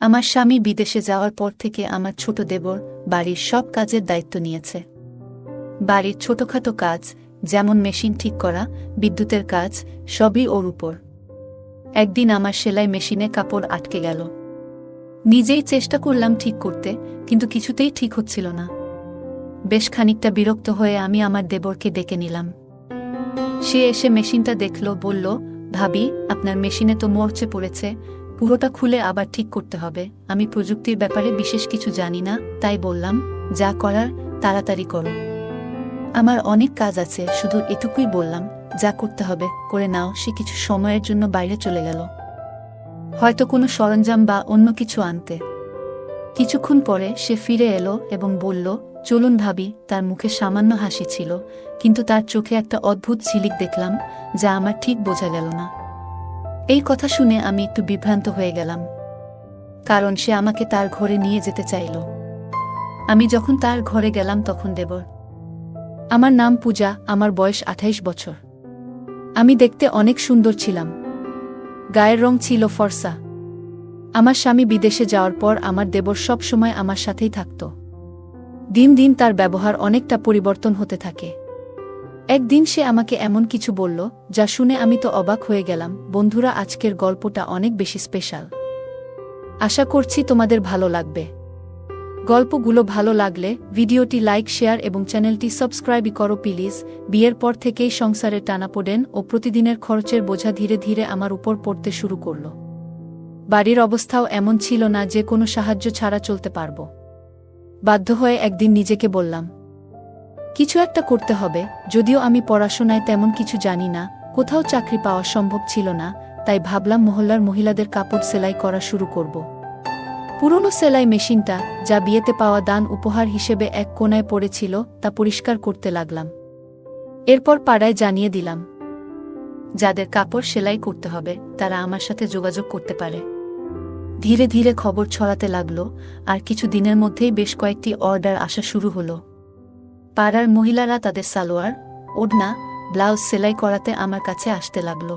আমার স্বামী বিদেশে যাওয়ার পর থেকে আমার ছোট দেবর বাড়ির সব কাজের দায়িত্ব নিয়েছে। বাড়ির ছোটখাটো কাজ, যেমন মেশিন ঠিক করা, বিদ্যুতের কাজ, সবই ওর উপর। একদিন আমার সেলাই মেশিনে কাপড় আটকে গেল। নিজেই চেষ্টা করলাম ঠিক করতে, কিন্তু কিছুতেই ঠিক হচ্ছিল না। বেশ খানিকটা বিরক্ত হয়ে আমি আমার দেবরকে ডেকে নিলাম। সে এসে মেশিনটা দেখল, বলল, ভাবি, আপনার মেশিনে তো মরচে পড়েছে, পুরোটা খুলে আবার ঠিক করতে হবে। আমি প্রযুক্তির ব্যাপারে বিশেষ কিছু জানি না, তাই বললাম, যা করার তাড়াতাড়ি করো। আমার অনেক কাজ আছে, শুধু এটুকুই বললাম, যা করতে হবে করে নাও। সে কিছু সময়ের জন্য বাইরে চলে গেল, হয়তো কোনো সরঞ্জাম বা অন্য কিছু আনতে। কিছুক্ষণ পরে সে ফিরে এলো এবং বলল, চলুন ভাবি। তার মুখে সামান্য হাসি ছিল, কিন্তু তার চোখে একটা অদ্ভুত ঝিলিক দেখলাম, যা আমার ঠিক বোঝা গেল না। এই কথা শুনে আমি একটু বিভ্রান্ত হয়ে গেলাম, কারণ সে আমাকে তার ঘরে নিয়ে যেতে চাইল। আমি যখন তার ঘরে গেলাম তখন দেবর। আমার নাম পূজা, আমার বয়স 28 বছর। আমি দেখতে অনেক সুন্দর ছিলাম, গায়ের রং ছিল ফর্সা। আমার স্বামী বিদেশে যাওয়ার পর আমার দেবর সব সময় আমার সাথেই থাকত। দিন দিন তার ব্যবহার অনেকটা পরিবর্তন হতে থাকে। একদিন সে আমাকে এমন কিছু বলল, যা শুনে আমি তো অবাক হয়ে গেলাম। বন্ধুরা, আজকের গল্পটা অনেক বেশি স্পেশাল। আশা করছি তোমাদের ভালো লাগবে। গল্পগুলো ভালো লাগলে ভিডিওটি লাইক, শেয়ার এবং চ্যানেলটি সাবস্ক্রাইব করো প্লিজ। বিয়ের পর থেকেই সংসারের টানাপোড়েন ও প্রতিদিনের খরচের বোঝা ধীরে ধীরে আমার উপর পড়তে শুরু করল। বাড়ির অবস্থাও এমন ছিল না যে কোনো সাহায্য ছাড়া চলতে পারব। বাধ্য হয়ে একদিন নিজেকে বললাম, কিছু একটা করতে হবে। যদিও আমি পড়াশোনায় তেমন কিছু জানি না, কোথাও চাকরি পাওয়া সম্ভব ছিল না, তাই ভাবলাম মহল্লার মহিলাদের কাপড় সেলাই করা শুরু করব। পুরনো সেলাই মেশিনটা, যা বিয়েতে পাওয়া দান উপহার হিসেবে এক কোণায় পড়েছিল, তা পরিষ্কার করতে লাগলাম। এরপর পাড়ায় জানিয়ে দিলাম, যাদের কাপড় সেলাই করতে হবে তারা আমার সাথে যোগাযোগ করতে পারে। ধীরে ধীরে খবর ছড়াতে লাগলো, আর কিছু দিনের মধ্যেই বেশ কয়েকটি অর্ডার আসা শুরু হলো। পাড়ার মহিলারা তাদের সালোয়ার, ওড়না, ব্লাউজ সেলাই করাতে আমার কাছে আসতে লাগলো।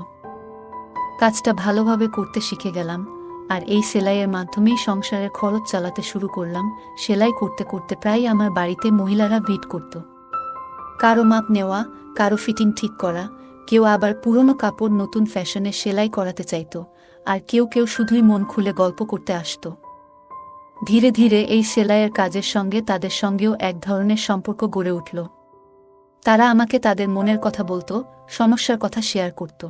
কাজটা ভালোভাবে করতে শিখে গেলাম, আর এই সেলাইয়ের মাধ্যমেই সংসারের খরচ চালাতে শুরু করলাম। সেলাই করতে করতে প্রায় আমার বাড়িতে মহিলারা ভিড় করত। কারো মাপ নেওয়া, কারো ফিটিং ঠিক করা, কেউ আবার পুরনো কাপড় নতুন ফ্যাশনে সেলাই করাতে চাইত, আর কেউ কেউ শুধুই মন খুলে গল্প করতে আসত। ধীরে ধীরে এই সেলাইয়ের কাজের সঙ্গে তাদের সঙ্গেও এক ধরনের সম্পর্ক গড়ে উঠল। তারা আমাকে তাদের মনের কথা বলতো, সমস্যার কথা শেয়ার করত।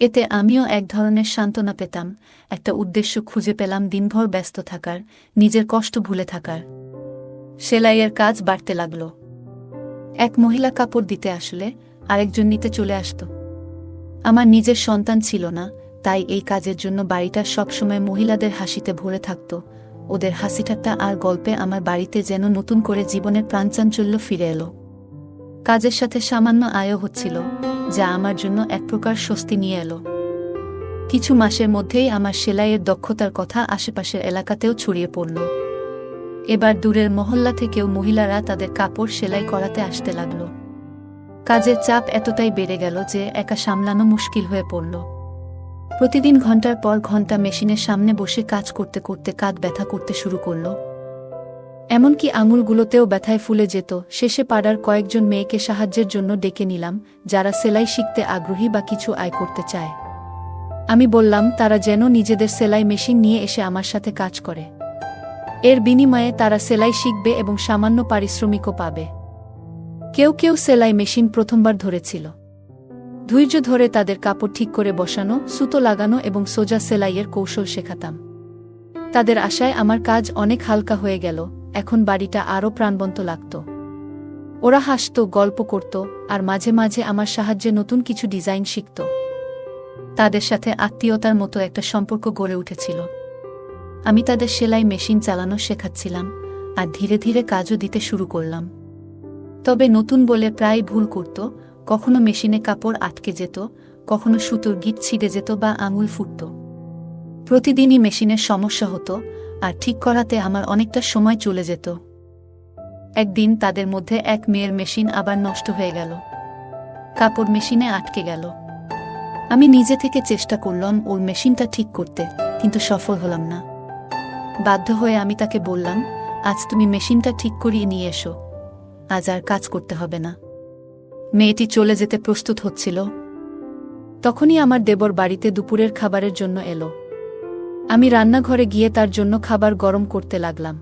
এতে আমিও এক ধরনের সান্ত্বনা পেতাম, একটা উদ্দেশ্য খুঁজে পেলাম দিনভর ব্যস্ত থাকার, নিজের কষ্ট ভুলে থাকার। সেলাইয়ের কাজ বাড়তে লাগল। এক মহিলা কাপড় দিতে আসলে আরেকজন নিতে চলে আসত। আমার নিজের সন্তান ছিল না, তাই এই কাজের জন্য বাড়িটা সবসময় মহিলাদের হাসিতে ভরে থাকত। ওদের হাসিঠাট্টা আর গল্পে আমার বাড়িতে যেন নতুন করে জীবনের প্রাণচাঞ্চল্য ফিরে এলো। কাজের সাথে সামান্য আয়ও হচ্ছিল, যা আমার জন্য এক প্রকার স্বস্তি নিয়ে এলো। কিছু মাসের মধ্যেই আমার সেলাইয়ের দক্ষতার কথা আশেপাশের এলাকাতেও ছড়িয়ে পড়ল। এবার দূরের মহল্লা থেকেও মহিলারা তাদের কাপড় সেলাই করাতে আসতে লাগল। কাজের চাপ এতটাই বেড়ে গেল যে একা সামলানো মুশকিল হয়ে পড়ল। প্রতিদিন ঘন্টার পর ঘন্টা মেশিনের সামনে বসে কাজ করতে করতে কাঁধ ব্যথা করতে শুরু করল। এমনকি আঙুলগুলোতেও ব্যথায় ফুলে যেত। শেষে পাড়ার কয়েকজন মেয়েকে সাহায্যের জন্য ডেকে নিলাম, যারা সেলাই শিখতে আগ্রহী বা কিছু আয় করতে চায়। আমি বললাম তারা যেন নিজেদের সেলাই মেশিন নিয়ে এসে আমার সাথে কাজ করে। এর বিনিময়ে তারা সেলাই শিখবে এবং সামান্য পারিশ্রমিকও পাবে। কেউ কেউ সেলাই মেশিন প্রথমবার ধরেছিল। ধৈর্য ধরে তাদের কাপড় ঠিক করে বসানো, সুতো লাগানো এবং সোজা সেলাইয়ের কৌশল শেখাতাম। তাদের আশায় আমার কাজ অনেক হালকা হয়ে গেল। এখন বাড়িটা আরও প্রাণবন্ত লাগত। ওরা হাসত, গল্প করত, আর মাঝে মাঝে আমার সাহায্যে নতুন কিছু ডিজাইন শিখত। তাদের সাথে আত্মীয়তার মতো একটা সম্পর্ক গড়ে উঠেছিল। আমি তাদের সেলাই মেশিন চালানো শেখাচ্ছিলাম, আর ধীরে ধীরে কাজও দিতে শুরু করলাম। তবে নতুন বলে প্রায় ভুল করত। কখনো মেশিনে কাপড় আটকে যেত, কখনো সুতোর গিঁট ছিঁড়ে যেত বা আঙুল ফুটত। প্রতিদিনই মেশিনের সমস্যা হতো, আর ঠিক করাতে আমার অনেকটা সময় চলে যেত। একদিন তাদের মধ্যে এক মেয়ের মেশিন আবার নষ্ট হয়ে গেল। কাপড় মেশিনে আটকে গেল। আমি নিজে থেকে চেষ্টা করলাম ওর মেশিনটা ঠিক করতে, কিন্তু সফল হলাম না। বাধ্য হয়ে আমি তাকে বললাম, আজ তুমি মেশিনটা ঠিক করিয়ে নিয়ে এসো, আজ আর কাজ করতে হবে না। মেয়েটি চলে যেতে প্রস্তুত হচ্ছিল। তখনই আমার দেবর বাড়িতে দুপুরের খাবারের জন্য এলো। আমি রান্নাঘরে গিয়ে তার জন্য খাবার গরম করতে লাগলাম।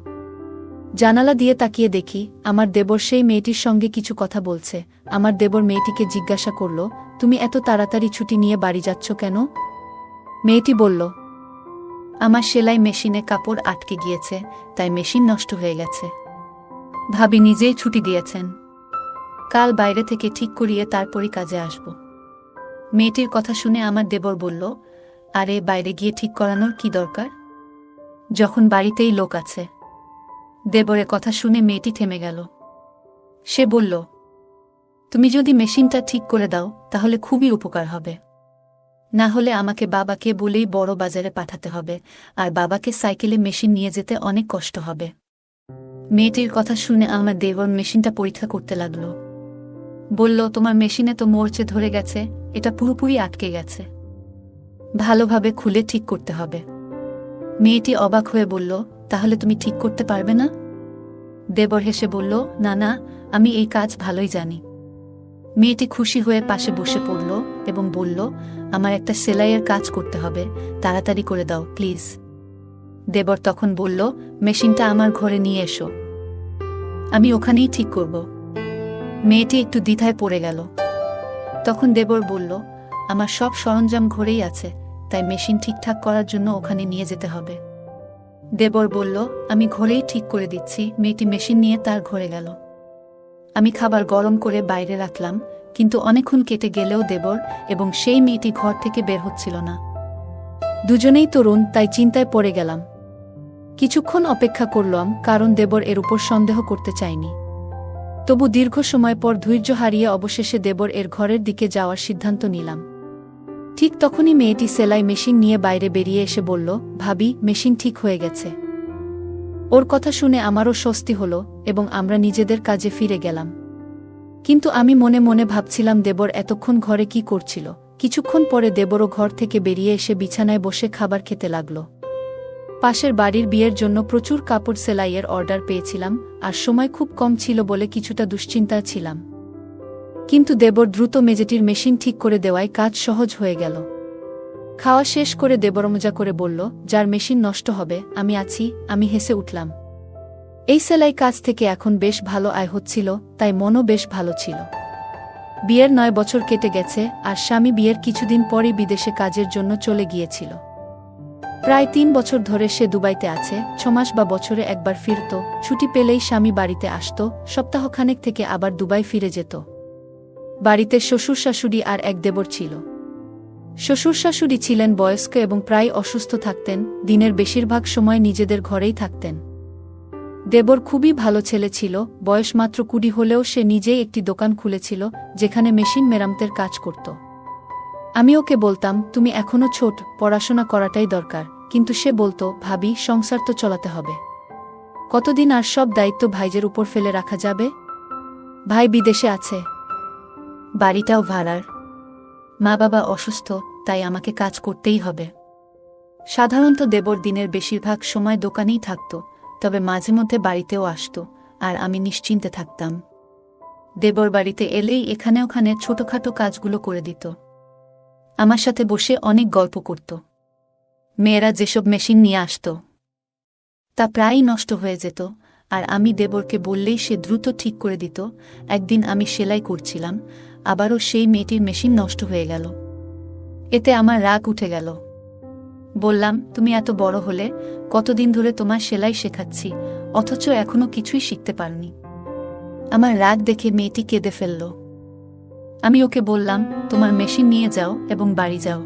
জানালা দিয়ে তাকিয়ে দেখি আমার দেবর সেই মেয়েটির সঙ্গে কিছু কথা বলছে। আমার দেবর মেয়েটিকে জিজ্ঞাসা করল, তুমি এত তাড়াতাড়ি ছুটি নিয়ে বাড়ি যাচ্ছ কেন? মেয়েটি বলল, আমার সেলাই মেশিনে কাপড় আটকে গিয়েছে, তাই মেশিন নষ্ট হয়ে গেছে। ভাবি নিজেই ছুটি দিয়েছেন, কাল বাইরে থেকে ঠিক করিয়ে তারপরই কাজে আসব। মেয়েটির কথা শুনে আমার দেবর বলল, আরে বাইরে গিয়ে ঠিক করানোর কি দরকার, যখন বাড়িতেই লোক আছে। দেবরের কথা শুনে মেয়েটি থেমে গেল। সে বলল, তুমি যদি মেশিনটা ঠিক করে দাও তাহলে খুবই উপকার হবে, না হলে আমাকে বাবাকে বলেই বড় বাজারে পাঠাতে হবে, আর বাবাকে সাইকেলে মেশিন নিয়ে যেতে অনেক কষ্ট হবে। মেয়েটির কথা শুনে আমার দেবর মেশিনটা পরীক্ষা করতে লাগল। বলল, তোমার মেশিনে তো মরচে ধরে গেছে, এটা পুরোপুরি আটকে গেছে, ভালোভাবে খুলে ঠিক করতে হবে। মেয়েটি অবাক হয়ে বলল, তাহলে তুমি ঠিক করতে পারবে না? দেবর হেসে বলল, না না, আমি এই কাজ ভালোই জানি। মেয়েটি খুশি হয়ে পাশে বসে পড়ল এবং বলল, আমার একটা সেলাইয়ের কাজ করতে হবে, তাড়াতাড়ি করে দাও প্লিজ। দেবর তখন বলল, মেশিনটা আমার ঘরে নিয়ে এসো, আমি ওখানেই ঠিক করব। মেয়েটি একটু দ্বিধায় পড়ে গেল। তখন দেবর বলল, আমার সব সরঞ্জাম ঘরেই আছে, তাই মেশিন ঠিকঠাক করার জন্য ওখানে নিয়ে যেতে হবে। দেবর বলল, আমি ঘরেই ঠিক করে দিচ্ছি। মেয়েটি মেশিন নিয়ে তার ঘরে গেল। আমি খাবার গরম করে বাইরে রাখলাম, কিন্তু অনেকক্ষণ কেটে গেলেও দেবর এবং সেই মেয়েটি ঘর থেকে বের হচ্ছিল না। দুজনেই তরুণ, তাই চিন্তায় পড়ে গেলাম। কিছুক্ষণ অপেক্ষা করলাম, কারণ দেবর এর উপর সন্দেহ করতে চাইনি। তবু দীর্ঘ সময় পর ধৈর্য হারিয়ে অবশেষে দেবর এর ঘরের দিকে যাওয়ার সিদ্ধান্ত নিলাম। ঠিক তখনই মেয়েটি সেলাই মেশিন নিয়ে বাইরে বেরিয়ে এসে বলল, ভাবি, মেশিন ঠিক হয়ে গেছে। ওর কথা শুনে আমারও স্বস্তি হল এবং আমরা নিজেদের কাজে ফিরে গেলাম। কিন্তু আমি মনে মনে ভাবছিলাম, দেবর এতক্ষণ ঘরে কি করছিল। কিছুক্ষণ পরে দেবরও ঘর থেকে বেরিয়ে এসে বিছানায় বসে খাবার খেতে লাগল। পাশের বাড়ির বিয়ের জন্য প্রচুর কাপড় সেলাইয়ের অর্ডার পেয়েছিলাম, আর সময় খুব কম ছিল বলে কিছুটা দুশ্চিন্তায় ছিলাম। কিন্তু দেবর দ্রুত মেজেটির মেশিন ঠিক করে দেওয়ায় কাজ সহজ হয়ে গেল। খাওয়া শেষ করে দেবর মজা করে বলল, যার মেশিন নষ্ট হবে আমি আছি। আমি হেসে উঠলাম। এই সেলাই কাজ থেকে এখন বেশ ভালো আয় হচ্ছিল, তাই মনও বেশ ভালো ছিল। বিয়ের 9 বছর কেটে গেছে, আর স্বামী বিয়ের কিছুদিন পরই বিদেশে কাজের জন্য চলে গিয়েছিল। প্রায় 3 বছর ধরে সে দুবাইতে আছে। 6 মাস বা বছরে একবার ফিরত, ছুটি পেলেই স্বামী বাড়িতে আসত, সপ্তাহখানেক থেকে আবার দুবাই ফিরে যেত। বাড়িতে শ্বশুর শাশুড়ি আর এক দেবর ছিল। শ্বশুর শাশুড়ি ছিলেন বয়স্ক এবং প্রায় অসুস্থ থাকতেন, দিনের বেশিরভাগ সময় নিজেদের ঘরেই থাকতেন। দেবর খুবই ভালো ছেলে ছিল, বয়স মাত্র 20 হলেও সে নিজেই একটি দোকান খুলেছিল যেখানে মেশিন মেরামতের কাজ করত। আমি ওকে বলতাম, তুমি এখনো ছোট, পড়াশোনা করাটাই দরকার, কিন্তু সে বলতো, ভাবি, সংসার তো চলাতে হবে, কতদিন আর সব দায়িত্ব ভাইজের উপর ফেলে রাখা যাবে? ভাই বিদেশে আছে, বাড়িটাও ভাড়ার, মা বাবা অসুস্থ, তাই আমাকে কাজ করতেই হবে। সাধারণত দেবর দিনের বেশিরভাগ সময় দোকানেই থাকত, তবে মাঝে মধ্যে বাড়িতেও আসত, আর আমি নিশ্চিন্তে থাকতাম। দেবর বাড়িতে এলেই এখানে ওখানে ছোটখাটো কাজগুলো করে দিত। আমার সাথে বসে অনেক গল্প করত। মেয়েরা যেসব মেশিন নিয়ে আসত তা প্রায়ই নষ্ট হয়ে যেত, আর আমি দেবরকে বললেই সে দ্রুত ঠিক করে দিত। একদিন আমি সেলাই করছিলাম, আবারও সেই মেয়েটির মেশিন নষ্ট হয়ে গেল। এতে আমার রাগ উঠে গেল। বললাম, তুমি এত বড় হলে, কতদিন ধরে তোমার সেলাই শেখাচ্ছি, অথচ এখনো কিছুই শিখতে পারনি। আমার রাগ দেখে মেয়েটি কেঁদে ফেলল। আমি ওকে বললাম, তোমার মেশিন নিয়ে যাও এবং বাড়ি যাও।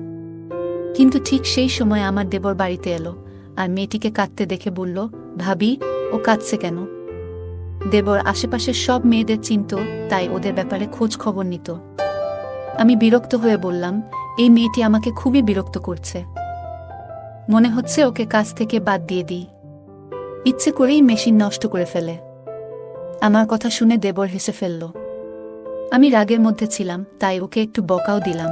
কিন্তু ঠিক সেই সময় আমার দেবর বাড়িতে এলো, আর মেয়েটিকে কাঁদতে দেখে বলল, ভাবি, ও কাঁদছে কেন? দেবর আশেপাশের সব মেয়েদের চিনত, তাই ওদের ব্যাপারে খোঁজ খবর নিত। আমি বিরক্ত হয়ে বললাম, এই মেয়েটি আমাকে খুবই বিরক্ত করছে, মনে হচ্ছে ওকে কাজ থেকে বাদ দিয়ে দিই, ইচ্ছে করেই মেশিন নষ্ট করে ফেলে। আমার কথা শুনে দেবর হেসে ফেলল। আমি রাগের মধ্যে ছিলাম, তাই ওকে একটু বকাও দিলাম।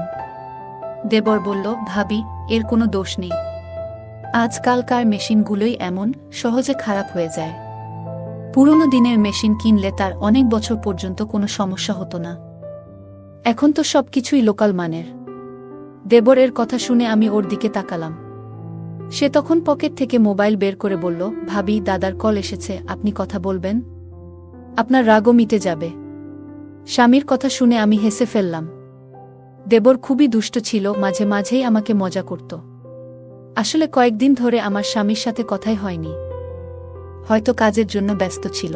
দেবর বলল, ভাবি, এর কোনো দোষ নেই, আজকালকার মেশিনগুলোই এমন সহজে খারাপ হয়ে যায়। পুরনো দিনের মেশিন কিনলে তার অনেক বছর পর্যন্ত কোনো সমস্যা হতো না। এখন তো সবকিছুই লোকাল মানের। দেবরের কথা শুনে আমি ওর দিকে তাকালাম। সে তখন পকেট থেকে মোবাইল বের করে বলল, ভাবি, দাদার কল এসেছে, আপনি কথা বলবেন? আপনার রাগও মিটে যাবে। স্বামীর কথা শুনে আমি হেসে ফেললাম। দেবর খুবই দুষ্ট ছিল, মাঝে মাঝেই আমাকে মজা করত। আসলে কয়েকদিন ধরে আমার স্বামীর সাথে কথাই হয়নি। হয়তো কাজের জন্য ব্যস্ত ছিল।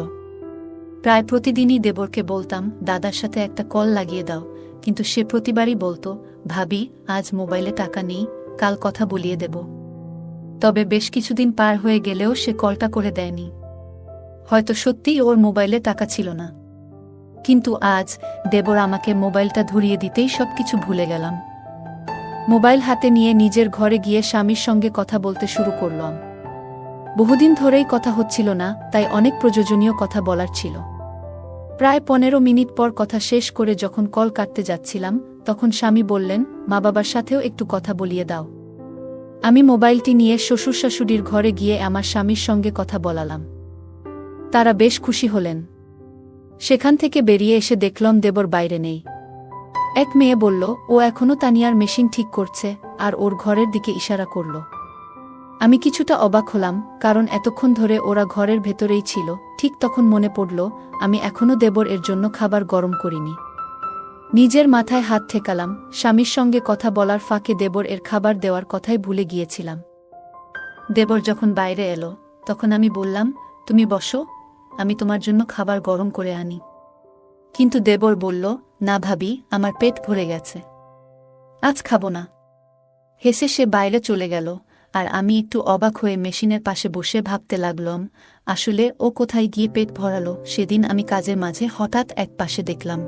প্রায় প্রতিদিনই দেবরকে বলতাম, দাদার সাথে একটা কল লাগিয়ে দাও, কিন্তু সে প্রতিবারই বলতো, ভাবি, আজ মোবাইলে টাকা নেই, কাল কথা বলিয়ে দেব। তবে বেশ কিছুদিন পার হয়ে গেলেও সে কলটা করে দেয়নি। হয়তো সত্যিই ওর মোবাইলে টাকা ছিল না। কিন্তু আজ দেবর আমাকে মোবাইলটা ধরিয়ে দিতেই সবকিছু ভুলে গেলাম। মোবাইল হাতে নিয়ে নিজের ঘরে গিয়ে স্বামীর সঙ্গে কথা বলতে শুরু করলাম। বহুদিন ধরেই কথা হচ্ছিল না, তাই অনেক প্রয়োজনীয় কথা বলার ছিল। প্রায় 15 মিনিট পর কথা শেষ করে যখন কল কাটতে যাচ্ছিলাম, তখন স্বামী বললেন, মা বাবার সাথেও একটু কথা বলিয়ে দাও। আমি মোবাইলটি নিয়ে শ্বশুর শাশুড়ির ঘরে গিয়ে আমার স্বামীর সঙ্গে কথা বলালাম। তারা বেশ খুশি হলেন। সেখান থেকে বেরিয়ে এসে দেখলাম দেবর বাইরে নেই। এক মেয়ে বলল, ও এখনও তানিয়ার মেশিন ঠিক করছে, আর ওর ঘরের দিকে ইশারা করল। আমি কিছুটা অবাক হলাম, কারণ এতক্ষণ ধরে ওরা ঘরের ভেতরেই ছিল। ঠিক তখন মনে পড়ল, আমি এখনও দেবর এর জন্য খাবার গরম করিনি। নিজের মাথায় হাত ঠেকালাম। স্বামীর সঙ্গে কথা বলার ফাঁকে দেবর এর খাবার দেওয়ার কথাই ভুলে গিয়েছিলাম। দেবর যখন বাইরে এলো, তখন আমি বললাম, তুমি বসো, আমি তোমার জন্য খাবার গরম করে আনি। কিন্তু দেবর বলল, না ভাবি, আমার পেট ভরে গেছে, আজ খাবো না। হেসে সে বাইরে চলে গেল, আর আমি একটু অবাক হয়ে মেশিনের পাশে বসে ভাবতে লাগলাম, আসলে ও কোথায় গিয়ে পেট ভরালো। সেদিন আমি কাজের মাঝে হঠাৎ এক পাশে দেখলাম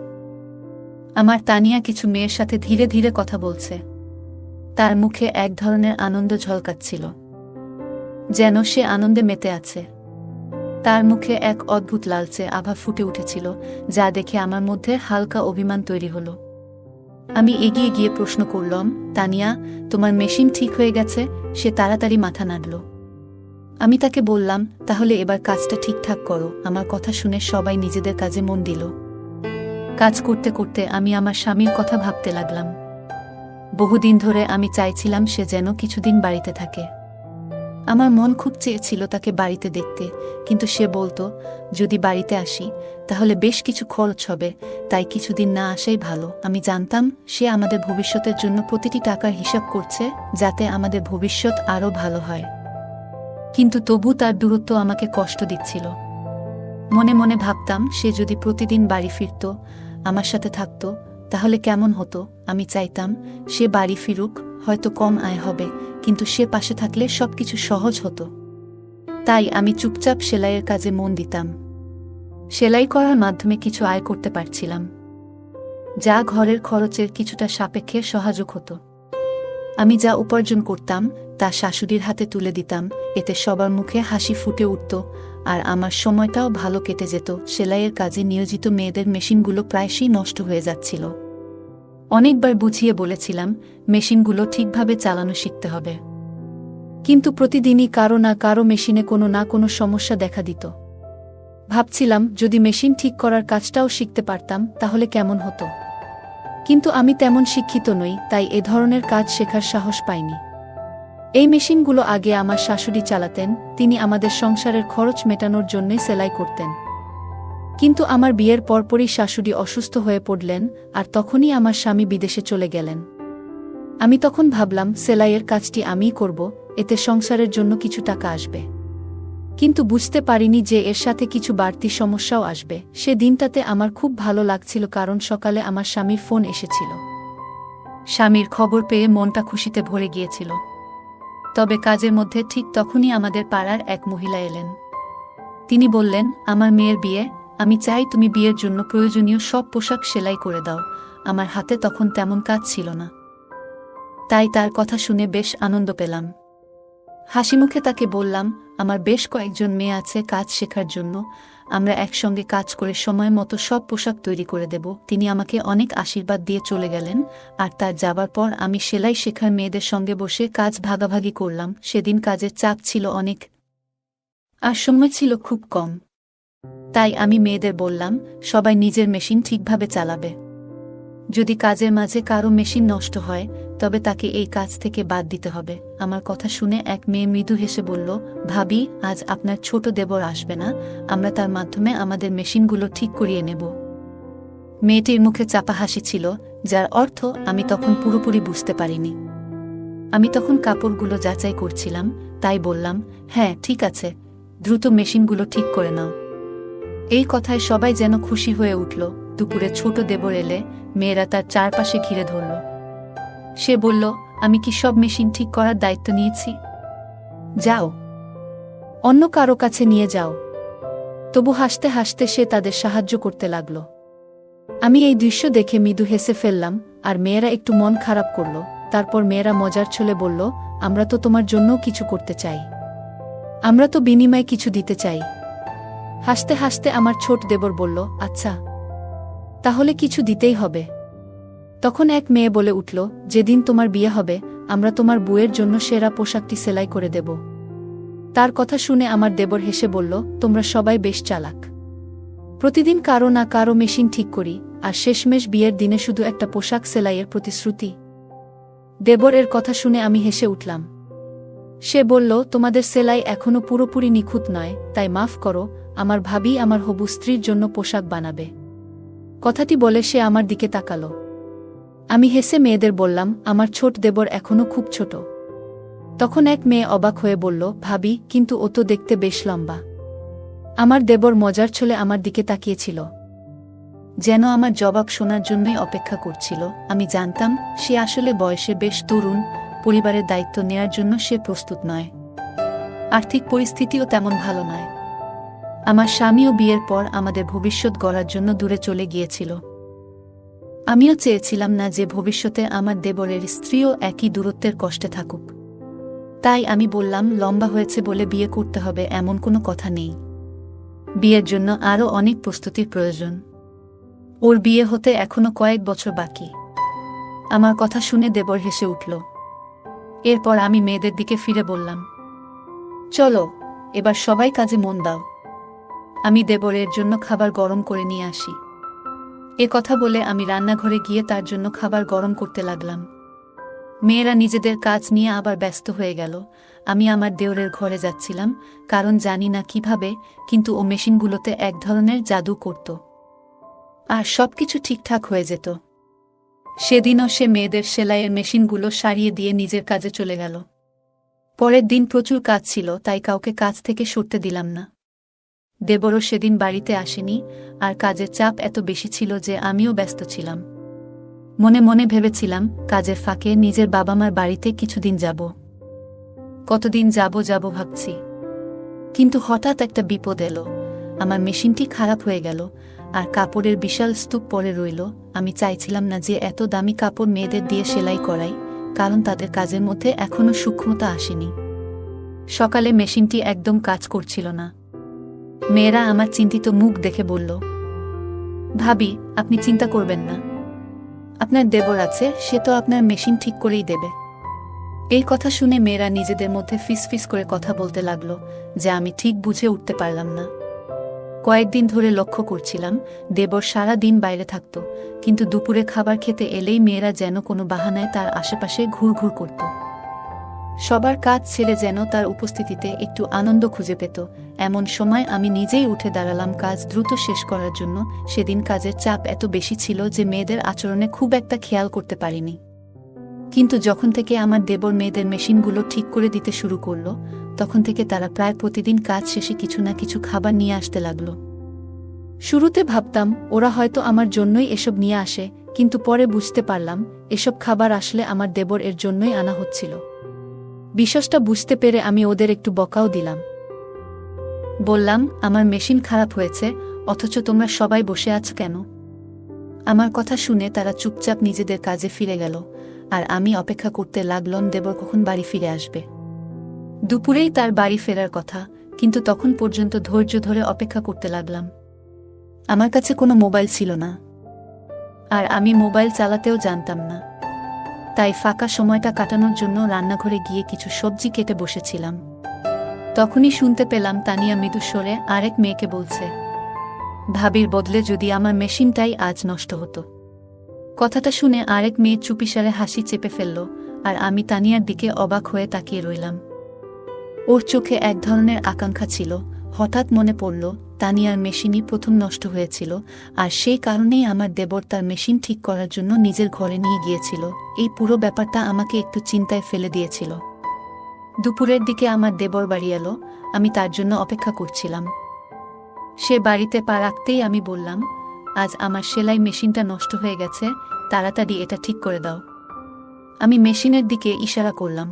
আমার তানিয়া কিছু মেয়ের সাথে ধীরে ধীরে কথা বলছে। তার মুখে এক ধরনের আনন্দ ঝলকাচ্ছিল, যেন সে আনন্দে মেতে আছে। তার মুখে এক অদ্ভুত লালচে আভা ফুটে উঠেছিল, যা দেখে আমার মধ্যে হালকা অভিমান তৈরি হলো। আমি এগিয়ে গিয়ে প্রশ্ন করলাম, তানিয়া, তোমার মেশিন ঠিক হয়ে গেছে? সে তাড়াতাড়ি মাথা নাড়ল। আমি তাকে বললাম, তাহলে এবার কাজটা ঠিকঠাক করো। আমার কথা শুনে সবাই নিজেদের কাজে মন দিল। কাজ করতে করতে আমি আমার স্বামীর কথা ভাবতে লাগলাম। বহুদিন ধরে আমি চাইছিলাম সে যেন কিছুদিন বাড়িতে থাকে। আমার মন খুব চেয়েছিল তাকে বাড়িতে দেখতে, কিন্তু সে বলতো, যদি বাড়িতে আসি তাহলে বেশ কিছু খরচ হবে, তাই কিছুদিন না আসাই ভালো। আমি জানতাম সে আমাদের ভবিষ্যতের জন্য প্রতিটি টাকার হিসাব করছে, যাতে আমাদের ভবিষ্যৎ আরও ভালো হয়। কিন্তু তবু তার দূরত্ব আমাকে কষ্ট দিচ্ছিল। মনে মনে ভাবতাম, সে যদি প্রতিদিন বাড়ি ফিরত, আমার সাথে থাকত, তাহলে কেমন হতো। আমি চাইতাম সে বাড়ি ফিরুক, হয়তো কম আয় হবে, কিন্তু সে পাশে থাকলে সবকিছু সহজ হতো। তাই আমি চুপচাপ সেলাইয়ের কাজে মন দিতাম। সেলাই করার মাধ্যমে কিছু আয় করতে পারছিলাম, যা ঘরের খরচের কিছুটা সাপেক্ষে সহায়ক হতো। আমি যা উপার্জন করতাম তা শাশুড়ির হাতে তুলে দিতাম, এতে সবার মুখে হাসি ফুটে উঠত, আর আমার সময়টাও ভালো কেটে যেত। সেলাইয়ের কাজে নিয়োজিত মেয়েদের মেশিনগুলো প্রায়শই নষ্ট হয়ে যাচ্ছিল। অনেকবার বুঝিয়ে বলেছিলাম, মেশিনগুলো ঠিকভাবে চালানো শিখতে হবে, কিন্তু প্রতিদিনই কারো না কারো মেশিনে কোনো না কোনো সমস্যা দেখা দিত। ভাবছিলাম, যদি মেশিন ঠিক করার কাজটাও শিখতে পারতাম তাহলে কেমন হতো। কিন্তু আমি তেমন শিক্ষিত নই, তাই এ ধরনের কাজ শেখার সাহস পাইনি। এই মেশিনগুলো আগে আমার শাশুড়ি চালাতেন, তিনি আমাদের সংসারের খরচ মেটানোর জন্যই সেলাই করতেন। কিন্তু আমার বিয়ের পরপরই শাশুড়ি অসুস্থ হয়ে পড়লেন, আর তখনই আমার স্বামী বিদেশে চলে গেলেন। আমি তখন ভাবলাম, সেলাইয়ের কাজটি আমিই করব, এতে সংসারের জন্য কিছু টাকা আসবে। কিন্তু বুঝতে পারিনি যে এর সাথে কিছু বাড়তি সমস্যাও আসবে। সে দিনটাতে আমার খুব ভালো লাগছিল, কারণ সকালে আমার স্বামীর ফোন এসেছিল। স্বামীর খবর পেয়ে মনটা খুশিতে ভরে গিয়েছিল। তবে কাজের মধ্যে ঠিক তখনই আমাদের পাড়ার এক মহিলা এলেন। তিনি বললেন, আমার মেয়ের বিয়ে, আমি চাই তুমি বিয়ের জন্য প্রয়োজনীয় সব পোশাক সেলাই করে দাও। আমার হাতে তখন তেমন কাজ ছিল না, তাই তার কথা শুনে বেশ আনন্দ পেলাম। হাসিমুখে তাকে বললাম, আমার বেশ কয়েকজন মেয়ে আছে কাজ শেখার জন্য, আমরা একসঙ্গে কাজ করে সময় মতো সব পোশাক তৈরি করে দেব। তিনি আমাকে অনেক আশীর্বাদ দিয়ে চলে গেলেন, আর তার যাবার পর আমি সেলাই শেখার মেয়েদের সঙ্গে বসে কাজ ভাগাভাগি করলাম। সেদিন কাজের চাপ ছিল অনেক, আর সময় ছিল খুব কম। তাই আমি মেয়েদের বললাম, সবাই নিজের মেশিন ঠিকভাবে চালাবে। যদি কাজের মাঝে কারো মেশিন নষ্ট হয়, তবে তাকে এই কাজ থেকে বাদ দিতে হবে। আমার কথা শুনে এক মেয়ে মৃদু হেসে বলল, ভাবি, আজ আপনার ছোট দেবর আসবে না, আমরা তার মাধ্যমে আমাদের মেশিনগুলো ঠিক করিয়ে নেব। মেয়েটির মুখে চাপা হাসি ছিল, যার অর্থ আমি তখন পুরোপুরি বুঝতে পারিনি। আমি তখন কাপড়গুলো যাচাই করছিলাম, তাই বললাম, হ্যাঁ ঠিক আছে, দ্রুত মেশিনগুলো ঠিক করে নাও। এই কথায় সবাই যেন খুশি হয়ে উঠল। দুপুরে ছোট দেবর এলে মেয়েরা তার চারপাশে ঘিরে ধরল। সে বলল, আমি কি সব মেশিন ঠিক করার দায়িত্ব নিয়েছি? যাও, অন্য কারো কাছে নিয়ে যাও। তবু হাসতে হাসতে সে তাদের সাহায্য করতে লাগল। আমি এই দৃশ্য দেখে মৃদু হেসে ফেললাম, আর মেয়েরা একটু মন খারাপ করল। তারপর মেয়েরা মজার ছলে বলল, আমরা তো তোমার জন্যও কিছু করতে চাই, আমরা তো বিনিময়ে কিছু দিতে চাই। হাসতে হাসতে আমার ছোট দেবর বলল, আচ্ছা, তাহলে কিছু দিতেই হবে। তখন এক মেয়ে বলে উঠল, যেদিন তোমার বিয়ে হবে, আমরা তোমার বউয়ের জন্য সেরা পোশাকটি সেলাই করে দেব। তার কথা শুনে আমার দেবর হেসে বলল, তোমরা সবাই বেশ চালাক, প্রতিদিন কারো না কারো মেশিন ঠিক করি, আর শেষমেশ বিয়ের দিনে শুধু একটা পোশাক সেলাইয়ের প্রতিশ্রুতি। দেবর এর কথা শুনে আমি হেসে উঠলাম। সে বলল, তোমাদের সেলাই এখনো পুরোপুরি নিখুঁত নয়, তাই মাফ করো, আমার ভাবি আমার হবু স্ত্রীর জন্য পোশাক বানাবে। কথাটি বলে সে আমার দিকে তাকালো। আমি হেসে মেয়েদের বললাম, আমার ছোট দেবর এখনো খুব ছোট। তখন এক মেয়ে অবাক হয়ে বলল, ভাবি, কিন্তু ও তো দেখতে বেশ লম্বা। আমার দেবর মজার ছলে আমার দিকে তাকিয়েছিল, যেন আমার জবাব শোনার জন্যই অপেক্ষা করছিল। আমি জানতাম সে আসলে বয়সে বেশ তরুণ, পরিবারের দায়িত্ব নেয়ার জন্য সে প্রস্তুত নয়। আর্থিক পরিস্থিতিও তেমন ভালো নয়। আমার স্বামীও বিয়ের পর আমাদের ভবিষ্যৎ গড়ার জন্য দূরে চলে গিয়েছিল। আমিও চেয়েছিলাম না যে ভবিষ্যতে আমার দেবরের স্ত্রীও একই দূরত্বের কষ্টে থাকুক। তাই আমি বললাম, লম্বা হয়েছে বলে বিয়ে করতে হবে এমন কোনো কথা নেই। বিয়ের জন্য আরও অনেক প্রস্তুতির প্রয়োজন। ওর বিয়ে হতে এখনো কয়েক বছর বাকি। আমার কথা শুনে দেবর হেসে উঠল। এরপর আমি মেয়েদের দিকে ফিরে বললাম, চলো, এবার সবাই কাজে মন দাও। আমি দেবরের জন্য খাবার গরম করে নিয়ে আসি। এ কথা বলে আমি রান্নাঘরে গিয়ে তার জন্য খাবার গরম করতে লাগলাম। মেয়েরা নিজেদের কাজ নিয়ে আবার ব্যস্ত হয়ে গেল। আমি আমার দেওরের ঘরে যাচ্ছিলাম, কারণ জানি না কিভাবে, কিন্তু ও মেশিনগুলোতে এক ধরনের জাদু করত, আর সবকিছু ঠিকঠাক হয়ে যেত। সেদিনও সে মেয়েদের সেলাইয়ের মেশিনগুলো সারিয়ে দিয়ে নিজের কাজে চলে গেল। পরের দিন প্রচুর কাজ ছিল, তাই কাউকে কাজ থেকে সরতে দিলাম না। দেবরও সেদিন বাড়িতে আসেনি, আর কাজের চাপ এত বেশি ছিল যে আমিও ব্যস্ত ছিলাম। মনে মনে ভেবেছিলাম, কাজের ফাঁকে নিজের বাবা মার বাড়িতে কিছুদিন যাব। কতদিন যাব ভাবছি, কিন্তু হঠাৎ একটা বিপদ এলো। আমার মেশিনটি খারাপ হয়ে গেল, আর কাপড়ের বিশাল স্তূপ পড়ে রইল। আমি চাইছিলাম না যে এত দামি কাপড় মেয়েদের দিয়ে সেলাই করাই, কারণ তাদের কাজের মধ্যে এখনো সূক্ষ্মতা আসেনি। সকালে মেশিনটি একদম কাজ করছিল না। মেয়েরা আমার চিন্তিত মুখ দেখে বলল, ভাবি, আপনি চিন্তা করবেন না, আপনার দেবর আছে, সে তো আপনার মেশিন ঠিক করেই দেবে। এই কথা শুনে মেয়েরা নিজেদের মধ্যে ফিসফিস করে কথা বলতে লাগলো, যে আমি ঠিক বুঝে উঠতে পারলাম না। কয়েকদিন ধরে লক্ষ্য করছিলাম, দেবর সারা দিন বাইরে থাকত, কিন্তু দুপুরে খাবার খেতে এলেই মেয়েরা যেন কোনো বাহানায় তার আশেপাশে ঘুরঘুর করত। সবার কাজ ছেড়ে যেন তার উপস্থিতিতে একটু আনন্দ খুঁজে পেত। এমন সময় আমি নিজেই উঠে দাঁড়ালাম কাজ দ্রুত শেষ করার জন্য। সেদিন কাজের চাপ এত বেশি ছিল যে মেয়েদের আচরণে খুব একটা খেয়াল করতে পারিনি। কিন্তু যখন থেকে আমার দেবর মেয়েদের মেশিনগুলো ঠিক করে দিতে শুরু করল, তখন থেকে তারা প্রায় প্রতিদিন কাজ শেষে কিছু না কিছু খাবার নিয়ে আসতে লাগলো। শুরুতে ভাবতাম ওরা হয়তো আমার জন্যই এসব নিয়ে আসে, কিন্তু পরে বুঝতে পারলাম এসব খাবার আসলে আমার দেবর এর জন্যই আনা হচ্ছিল। বিষয়টা বুঝতে পেরে আমি ওদের একটু বকাও দিলাম। বললাম, আমার মেশিন খারাপ হয়েছে, অথচ তোমরা সবাই বসে আছো কেন? আমার কথা শুনে তারা চুপচাপ নিজেদের কাজে ফিরে গেল, আর আমি অপেক্ষা করতে লাগলাম দেবর কখন বাড়ি ফিরে আসবে। দুপুরেই তার বাড়ি ফেরার কথা, কিন্তু তখন পর্যন্ত ধৈর্য ধরে অপেক্ষা করতে লাগলাম। আমার কাছে কোনো মোবাইল ছিল না, আর আমি মোবাইল চালাতেও জানতাম না। তাই ফাঁকা সময়টা কাটানোর জন্য রান্নাঘরে গিয়ে কিছু সবজি কেটে বসেছিলাম। তখনই শুনতে পেলাম তানিয়া মৃদুস্বরে আরেক মেয়েকে বলছে, ভাবির বদলে যদি আমার মেশিনটাই আজ নষ্ট হতো। কথাটা শুনে আরেক মেয়ে চুপিসারে হাসি চেপে ফেলল, আর আমি তানিয়ার দিকে অবাক হয়ে তাকিয়ে রইলাম। ওর চোখে এক ধরনের আকাঙ্ক্ষা ছিল। হঠাৎ মনে পড়ল তানিয়ার মেশিনই প্রথম নষ্ট হয়েছিল, আর সেই কারণেই আমার দেবর তার মেশিন ঠিক করার জন্য নিজের ঘরে নিয়ে গিয়েছিল। এই পুরো ব্যাপারটা আমাকে একটু চিন্তায় ফেলে দিয়েছিল। দুপুরের দিকে আমার দেবর বাড়ি এলো। আমি তার জন্য অপেক্ষা করছিলাম। সে বাড়িতে পা রাখতেই আমি বললাম, আজ আমার সেলাই মেশিনটা নষ্ট হয়ে গেছে, তাড়াতাড়ি এটা ঠিক করে দাও। আমি মেশিনের দিকে ইশারা করলাম,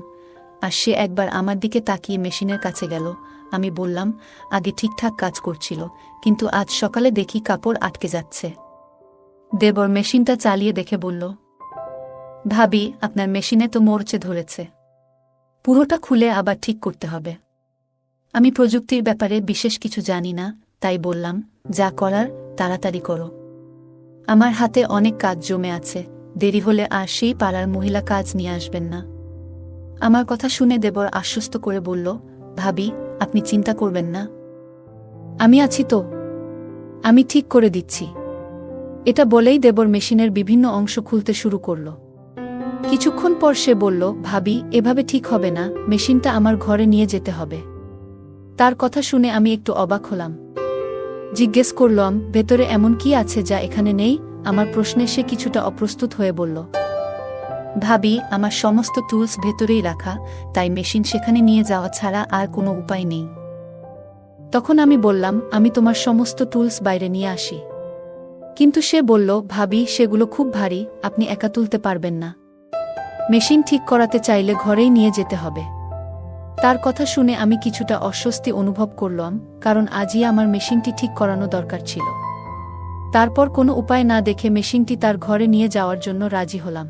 আর সে একবার আমার দিকে তাকিয়ে মেশিনের কাছে গেল। আমি বললাম, আগে ঠিকঠাক কাজ করছিল, কিন্তু আজ সকালে দেখি কাপড় আটকে যাচ্ছে। দেবর মেশিনটা চালিয়ে দেখে বলল, ভাবি, আপনার মেশিনে তো মরচে ধরেছে, পুরোটা খুলে আবার ঠিক করতে হবে। আমি প্রযুক্তির ব্যাপারে বিশেষ কিছু জানি না, তাই বললাম, যা করার তাড়াতাড়ি করো। আমার হাতে অনেক কাজ জমে আছে, দেরি হলে আর সেই পাড়ার মহিলা কাজ নিয়ে আসবেন না। আমার কথা শুনে দেবর আশ্বস্ত করে বলল, ভাবি, আপনি চিন্তা করবেন না, আমি আছি তো, আমি ঠিক করে দিচ্ছি। এটা বলেই দেবর মেশিনের বিভিন্ন অংশ খুলতে শুরু করল। কিছুক্ষণ পর সে বলল, ভাবি, এভাবে ঠিক হবে না, মেশিনটা আমার ঘরে নিয়ে যেতে হবে। তার কথা শুনে আমি একটু অবাক হলাম। জিজ্ঞেস করলাম, ভেতরে এমন কি আছে যা এখানে নেই? আমার প্রশ্নে সে কিছুটা অপ্রস্তুত হয়ে বলল, ভাবি, আমার সমস্ত টুলস ভেতরেই রাখা, তাই মেশিন সেখানে নিয়ে যাওয়া ছাড়া আর কোনো উপায় নেই। তখন আমি বললাম, আমি তোমার সমস্ত টুলস বাইরে নিয়ে আসি। কিন্তু সে বলল, ভাবি, সেগুলো খুব ভারী, আপনি একা তুলতে পারবেন না। মেশিন ঠিক করাতে চাইলে ঘরেই নিয়ে যেতে হবে। তার কথা শুনে আমি কিছুটা অস্বস্তি অনুভব করলাম, কারণ আজই আমার মেশিনটি ঠিক করানো দরকার ছিল। তারপর কোনো উপায় না দেখে মেশিনটি তার ঘরে নিয়ে যাওয়ার জন্য রাজি হলাম।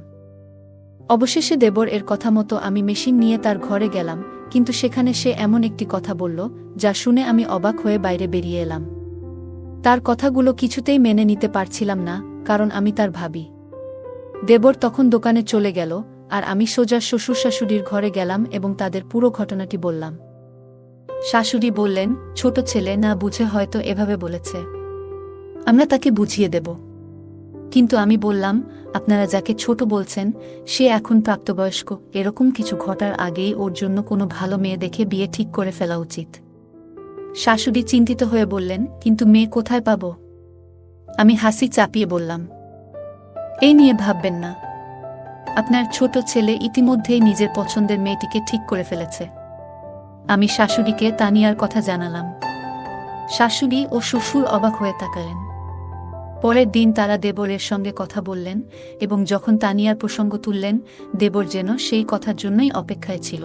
অবশেষে দেবর এর কথা মতো আমি মেশিন নিয়ে তার ঘরে গেলাম, কিন্তু সেখানে সে এমন একটি কথা বলল, যা শুনে আমি অবাক হয়ে বাইরে বেরিয়ে এলাম। তার কথাগুলো কিছুতেই মেনে নিতে পারছিলাম না, কারণ আমি তার ভাবি। দেবর তখন দোকানে চলে গেল, আর আমি সোজা শ্বশুর শাশুড়ির ঘরে গেলাম এবং তাদের পুরো ঘটনাটি বললাম। শাশুড়ি বললেন, ছোট ছেলে না বুঝে হয়তো এভাবে বলেছে, আমরা তাকে বুঝিয়ে দেব। কিন্তু আমি বললাম, আপনারা যাকে ছোট বলছেন সে এখন প্রাপ্তবয়স্ক, এরকম কিছু ঘটার আগেই ওর জন্য কোনো ভালো মেয়ে দেখে বিয়ে ঠিক করে ফেলা উচিত। শাশুড়ি চিন্তিত হয়ে বললেন, কিন্তু মেয়ে কোথায় পাব? আমি হাসি চাপিয়ে বললাম, এই নিয়ে ভাববেন না, আপনার ছোট ছেলে ইতিমধ্যেই নিজের পছন্দের মেয়েটিকে ঠিক করে ফেলেছে। আমি শাশুড়িকে তানিয়ার কথা জানালাম। শাশুড়ি ও শ্বশুর অবাক হয়ে তাকালেন। পরের দিন তারা দেবরের সঙ্গে কথা বললেন, এবং যখন তানিয়ার প্রসঙ্গ তুললেন, দেবর যেন সেই কথার জন্যই অপেক্ষায় ছিল।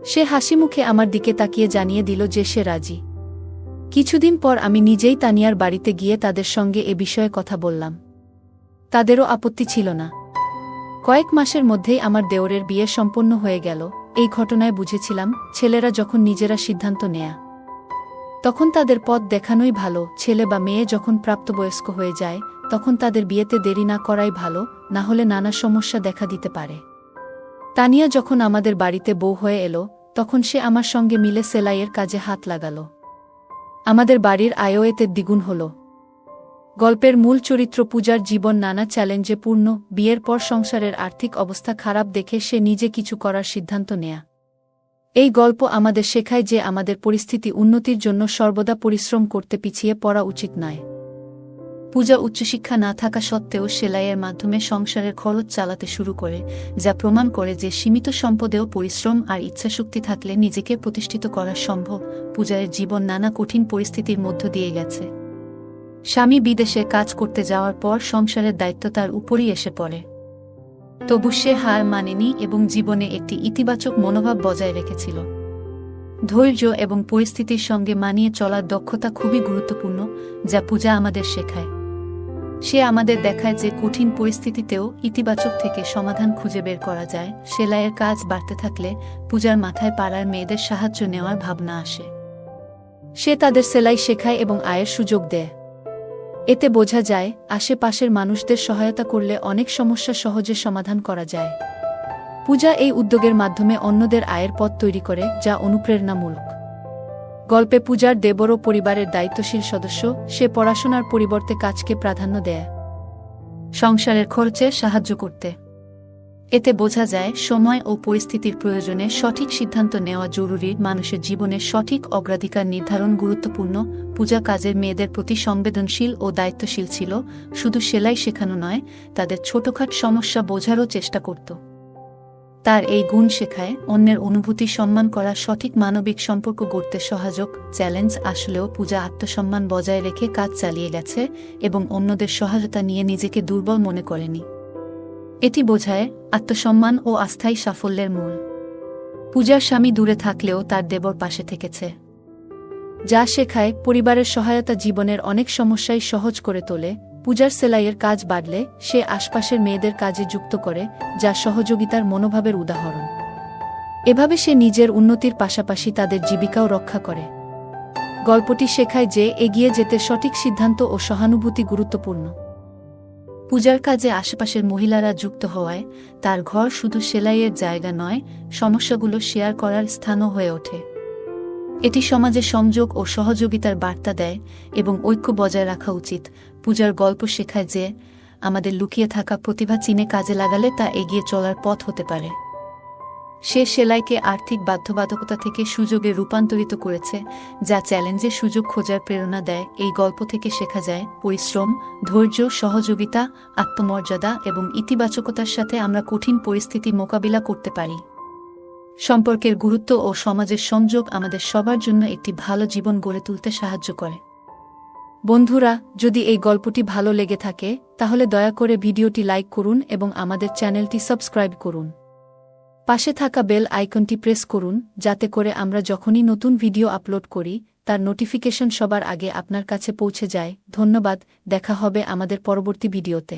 সে হাসি মুখে আমার দিকে তাকিয়ে জানিয়ে দিল যে সে রাজি। কিছুদিন পর আমি নিজেই তানিয়ার বাড়িতে গিয়ে তাদের সঙ্গে এ বিষয়ে কথা বললাম। তাদেরও আপত্তি ছিল না। কয়েক মাসের মধ্যেই আমার দেওরের বিয়ে সম্পন্ন হয়ে গেল। এই ঘটনায় বুঝেছিলাম, ছেলেরা যখন নিজেরা সিদ্ধান্ত নেয়া, তখন তাদের পথ দেখানোই ভালো। ছেলে বা মেয়ে যখন প্রাপ্তবয়স্ক হয়ে যায়, তখন তাদের বিয়েতে দেরি না করাই ভালো, না হলে নানা সমস্যা দেখা দিতে পারে। তানিয়া যখন আমাদের বাড়িতে বউ হয়ে এলো, তখন সে আমার সঙ্গে মিলে সেলাইয়ের কাজে হাত লাগাল। আমাদের বাড়ির আয়ও এতে দ্বিগুণ হল। গল্পের মূল চরিত্র পূজার জীবন নানা চ্যালেঞ্জে পূর্ণ। বিয়ের পর সংসারের আর্থিক অবস্থা খারাপ দেখে সে নিজে কিছু করার সিদ্ধান্ত নেয়া। এই গল্প আমাদের শেখায় যে আমাদের পরিস্থিতি উন্নতির জন্য সর্বদা পরিশ্রম করতে পিছিয়ে পড়া উচিত নয়। পূজা উচ্চশিক্ষা না থাকা সত্ত্বেও সেলাইয়ের মাধ্যমে সংসারের খরচ চালাতে শুরু করে, যা প্রমাণ করে যে সীমিত সম্পদেও পরিশ্রম আর ইচ্ছাশক্তি থাকলে নিজেকে প্রতিষ্ঠিত করা সম্ভব। পূজার জীবন নানা কঠিন পরিস্থিতির মধ্য দিয়ে গেছে। স্বামী বিদেশে কাজ করতে যাওয়ার পর সংসারের দায়িত্ব তার উপরই এসে পড়ে। তবু সে হার মানেনি এবং জীবনে একটি ইতিবাচক মনোভাব বজায় রেখেছিল। ধৈর্য এবং পরিস্থিতির সঙ্গে মানিয়ে চলার দক্ষতা খুবই গুরুত্বপূর্ণ, যা পূজা আমাদের শেখায়। সে আমাদের দেখায় যে কঠিন পরিস্থিতিতেও ইতিবাচক থেকে সমাধান খুঁজে বের করা যায়। সেলাইয়ের কাজ বাড়তে থাকলে পূজার মাথায় পাড়ার মেয়েদের সাহায্য নেওয়ার ভাবনা আসে। সে তাদের সেলাই শেখায় এবং আয়ের সুযোগ দেয়। এতে বোঝা যায় আশেপাশের মানুষদের সহায়তা করলে অনেক সমস্যা সহজে সমাধান করা যায়। পূজা এই উদ্যোগের মাধ্যমে অন্যদের আয়ের পথ তৈরি করে, যা অনুপ্রেরণামূলক। গল্পে পূজার দেবরও পরিবারের দায়িত্বশীল সদস্য। সে পড়াশোনার পরিবর্তে কাজকে প্রাধান্য দেয়, সংসারের খরচে সাহায্য করতে। এতে বোঝা যায় সময় ও পরিস্থিতির প্রয়োজনে সঠিক সিদ্ধান্ত নেওয়া জরুরি। মানুষের জীবনে সঠিক অগ্রাধিকার নির্ধারণ গুরুত্বপূর্ণ। পূজা কাজের মেয়েদের প্রতি সংবেদনশীল ও দায়িত্বশীল ছিল। শুধু সেলাই শেখানো নয়, তাদের ছোটখাট সমস্যা বোঝারও চেষ্টা করত। তার এই গুণ শেখায় অন্যের অনুভূতি সম্মান করা, সঠিক মানবিক সম্পর্ক গড়তে সহায়ক। চ্যালেঞ্জ আসলেও পূজা আত্মসম্মান বজায় রেখে কাজ চালিয়ে গেছে এবং অন্যদের সহায়তা নিয়ে নিজেকে দুর্বল মনে করেনি। এটি বোঝায় আত্মসম্মান ও আস্থাই সাফল্যের মূল। পূজার স্বামী দূরে থাকলেও তার দেবর পাশে থেকেছে, যা শেখায় পরিবারের সহায়তা জীবনের অনেক সমস্যাই সহজ করে তোলে। পূজার সেলাইয়ের কাজ বাড়লে সে আশপাশের মেয়েদের কাজে যুক্ত করে, যা সহযোগিতার মনোভাবের উদাহরণ। এভাবে সে নিজের উন্নতির পাশাপাশি তাদের জীবিকাও রক্ষা করে। গল্পটি শেখায় যে এগিয়ে যেতে সঠিক সিদ্ধান্ত ও সহানুভূতি গুরুত্বপূর্ণ। পূজার কাজে আশেপাশের মহিলারা যুক্ত হওয়ায় তার ঘর শুধু সেলাইয়ের জায়গা নয়, সমস্যাগুলো শেয়ার করার স্থানও হয়ে ওঠে। এটি সমাজে সংযোগ ও সহযোগিতার বার্তা দেয় এবং ঐক্য বজায় রাখা উচিত। পূজার গল্প শেখায় যে আমাদের লুকিয়ে থাকা প্রতিভা চিনে কাজে লাগালে তা এগিয়ে চলার পথ হতে পারে। সে সেলাইকে আর্থিক বাধ্যবাধকতা থেকে সুযোগে রূপান্তরিত করেছে, যা চ্যালেঞ্জে সুযোগ খোঁজার প্রেরণা দেয়। এই গল্প থেকে শেখা যায় পরিশ্রম, ধৈর্য, সহযোগিতা, আত্মমর্যাদা এবং ইতিবাচকতার সাথে আমরা কঠিন পরিস্থিতি মোকাবিলা করতে পারি। সম্পর্কের গুরুত্ব ও সমাজের সংযোগ আমাদের সবার জন্য একটি ভালো জীবন গড়ে তুলতে সাহায্য করে। বন্ধুরা, যদি এই গল্পটি ভালো লেগে থাকে তাহলে দয়া করে ভিডিওটি লাইক করুন এবং আমাদের চ্যানেলটি সাবস্ক্রাইব করুন। পাশে থাকা বেল আইকনটি প্রেস করুন, যাতে করে আমরা যখনই নতুন ভিডিও আপলোড করি তার নোটিফিকেশন সবার আগে আপনার কাছে পৌঁছে যায়। ধন্যবাদ। দেখা হবে আমাদের পরবর্তী ভিডিওতে।